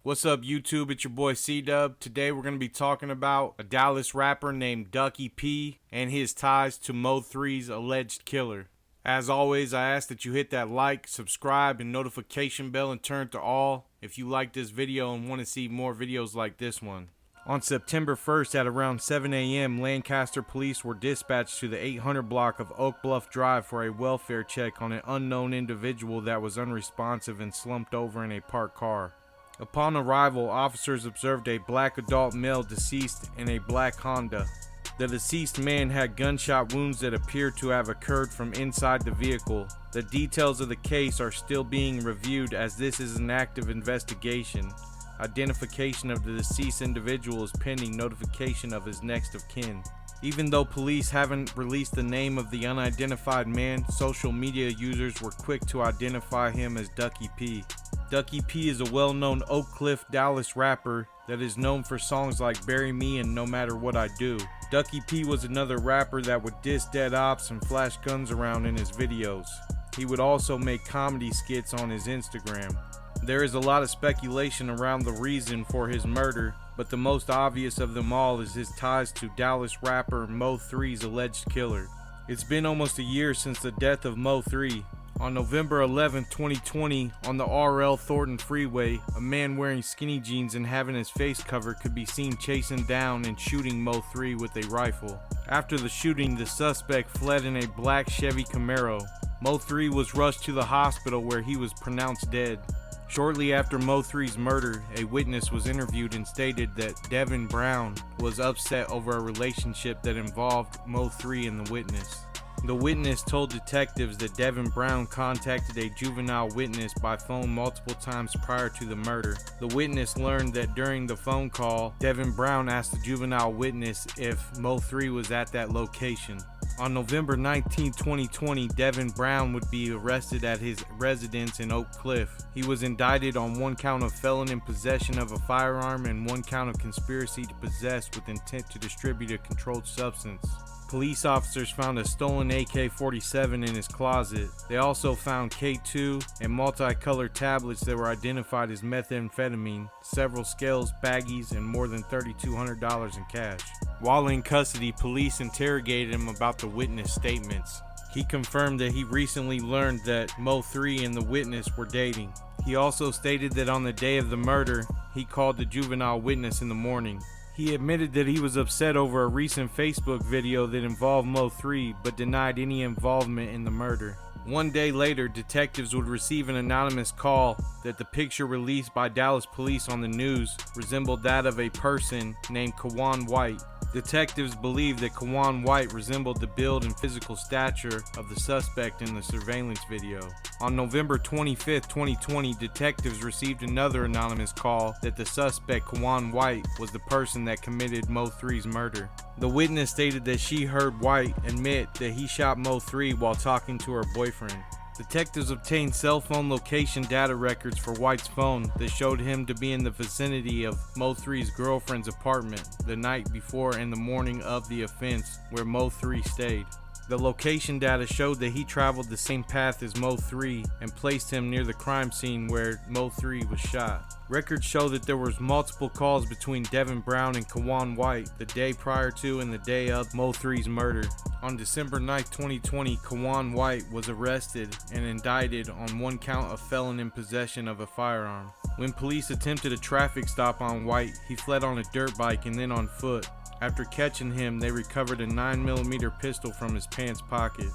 What's up YouTube, it's your boy C-Dubb. Today we're going to be talking about a Dallas rapper named Ducky P and his ties to Mo3's alleged killer. As always, I ask that you hit that like, subscribe, and notification bell and turn to all if you like this video and want to see more videos like this one. On September 1st at around 7 a.m., Lancaster police were dispatched to the 800 block of Oak Bluff Drive for a welfare check on an unknown individual that was unresponsive and slumped over in a parked car. Upon arrival, officers observed a black adult male deceased in a black Honda. The deceased man had gunshot wounds that appeared to have occurred from inside the vehicle. The details of the case are still being reviewed as this is an active investigation. Identification of the deceased individual is pending notification of his next of kin. Even though police haven't released the name of the unidentified man, social media users were quick to identify him as Ducky P. Ducky P is a well-known Oak Cliff, Dallas rapper that is known for songs like Bury Me and No Matter What I Do. Ducky P was another rapper that would diss dead ops and flash guns around in his videos. He would also make comedy skits on his Instagram. There is a lot of speculation around the reason for his murder, but the most obvious of them all is his ties to Dallas rapper Mo3's alleged killer. It's been almost a year since the death of Mo3. On November 11, 2020, on the RL Thornton Freeway, a man wearing skinny jeans and having his face covered could be seen chasing down and shooting Mo3 with a rifle. After the shooting, the suspect fled in a black Chevy Camaro. Mo3 was rushed to the hospital where he was pronounced dead. Shortly after Mo3's murder, a witness was interviewed and stated that Devin was upset over a relationship that involved Mo3 and the witness. The witness told detectives that Devin contacted a juvenile witness by phone multiple times prior to the murder. The witness learned that during the phone call, Devin asked the juvenile witness if Mo3 was at that location. On November 19, 2020, Devin would be arrested at his residence in Oak Cliff. He was indicted on 1 count of felon in possession of a firearm and 1 count of conspiracy to possess with intent to distribute a controlled substance. Police officers found a stolen AK-47 in his closet. They also found K2 and multicolored tablets that were identified as methamphetamine, several scales, baggies, and more than $3,200 in cash. While in custody, police interrogated him about the witness statements. He confirmed that he recently learned that Mo3 and the witness were dating. He also stated that on the day of the murder, he called the juvenile witness in the morning. He admitted that he was upset over a recent Facebook video that involved Mo3, but denied any involvement in the murder. 1 day later, detectives would receive an anonymous call that the picture released by Dallas police on the news resembled that of a person named Kewon. Detectives believed that Kewon resembled the build and physical stature of the suspect in the surveillance video. On November 25, 2020, detectives received another anonymous call that the suspect Kewon was the person that committed Mo3's murder. The witness stated that she heard White admit that he shot Mo3 while talking to her boyfriend. Detectives obtained cell phone location data records for White's phone that showed him to be in the vicinity of Mo3's girlfriend's apartment the night before and the morning of the offense where Mo3 stayed. The location data showed that he traveled the same path as Mo3 and placed him near the crime scene where Mo3 was shot. Records show that there was multiple calls between Devin and Kewon the day prior to and the day of Mo3's murder. On December 9, 2020, Kewon was arrested and indicted on 1 count of felon in possession of a firearm. When police attempted a traffic stop on White, he fled on a dirt bike and then on foot. After catching him, they recovered a 9mm pistol from his pants pocket.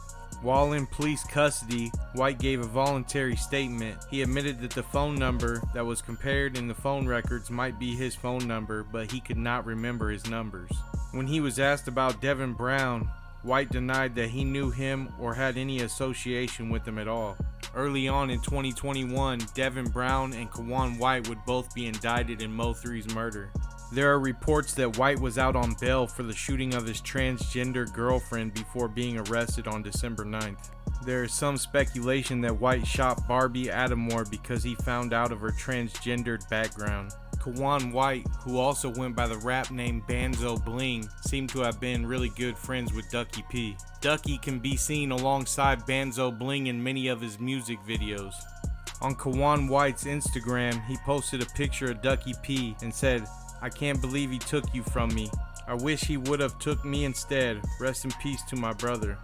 While in police custody, White gave a voluntary statement. He admitted that the phone number that was compared in the phone records might be his phone number, but he could not remember his numbers. When he was asked about Devin White denied that he knew him or had any association with him at all. Early on in 2021, Devin and Kewon would both be indicted in Mo3's murder. There are reports that White was out on bail for the shooting of his transgender girlfriend before being arrested on December 9th. There is some speculation that White shot Barbie Adamore because he found out of her transgendered background. Kewon, who also went by the rap name Banzzo Bling, seemed to have been really good friends with Ducky P. Ducky can be seen alongside Banzzo Bling in many of his music videos. On Kawan White's Instagram, he posted a picture of Ducky P and said, "I can't believe he took you from me. I wish he would have took me instead. Rest in peace to my brother."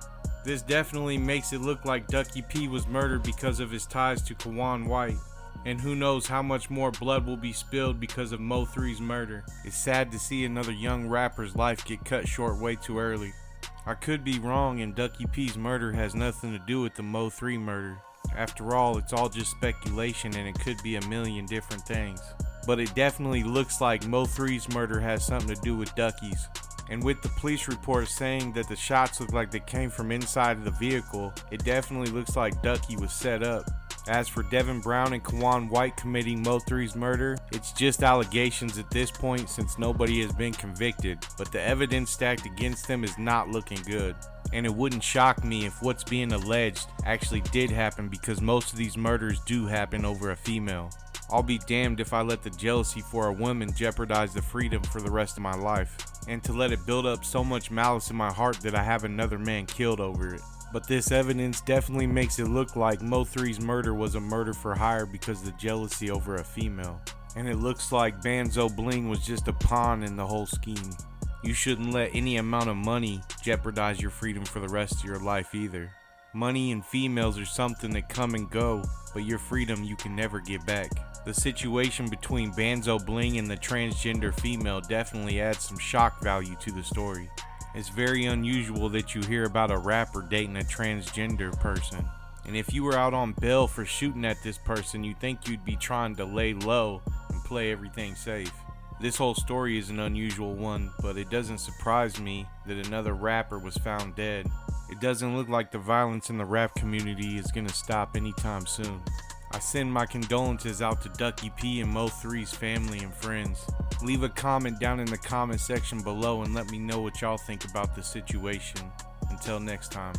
This definitely makes it look like Ducky P was murdered because of his ties to Kawan White. And who knows how much more blood will be spilled because of Mo3's murder. It's sad to see another young rapper's life get cut short way too early. I could be wrong and Ducky P's murder has nothing to do with the Mo3 murder. After all, it's all just speculation and it could be a million different things. But it definitely looks like Mo3's murder has something to do with Ducky's. And with the police report saying that the shots look like they came from inside of the vehicle, it definitely looks like Ducky was set up. As for Devin Brown and Kawan White committing Mo3's murder, it's just allegations at this point since nobody has been convicted, but the evidence stacked against them is not looking good. And it wouldn't shock me if what's being alleged actually did happen, because most of these murders do happen over a female. I'll be damned if I let the jealousy for a woman jeopardize the freedom for the rest of my life, and to let it build up so much malice in my heart that I have another man killed over it. But this evidence definitely makes it look like Mo3's murder was a murder for hire because of the jealousy over a female. And it looks like Banzzo Bling was just a pawn in the whole scheme. You shouldn't let any amount of money jeopardize your freedom for the rest of your life either. Money and females are something that come and go, but your freedom you can never get back. The situation between Banzzo Bling and the transgender female definitely adds some shock value to the story. It's very unusual that you hear about a rapper dating a transgender person. And if you were out on bail for shooting at this person, you'd think you'd be trying to lay low and play everything safe. This whole story is an unusual one, but it doesn't surprise me that another rapper was found dead. It doesn't look like the violence in the rap community is gonna stop anytime soon. I send my condolences out to Ducky P and Mo3's family and friends. Leave a comment down in the comment section below and let me know what y'all think about the situation. Until next time.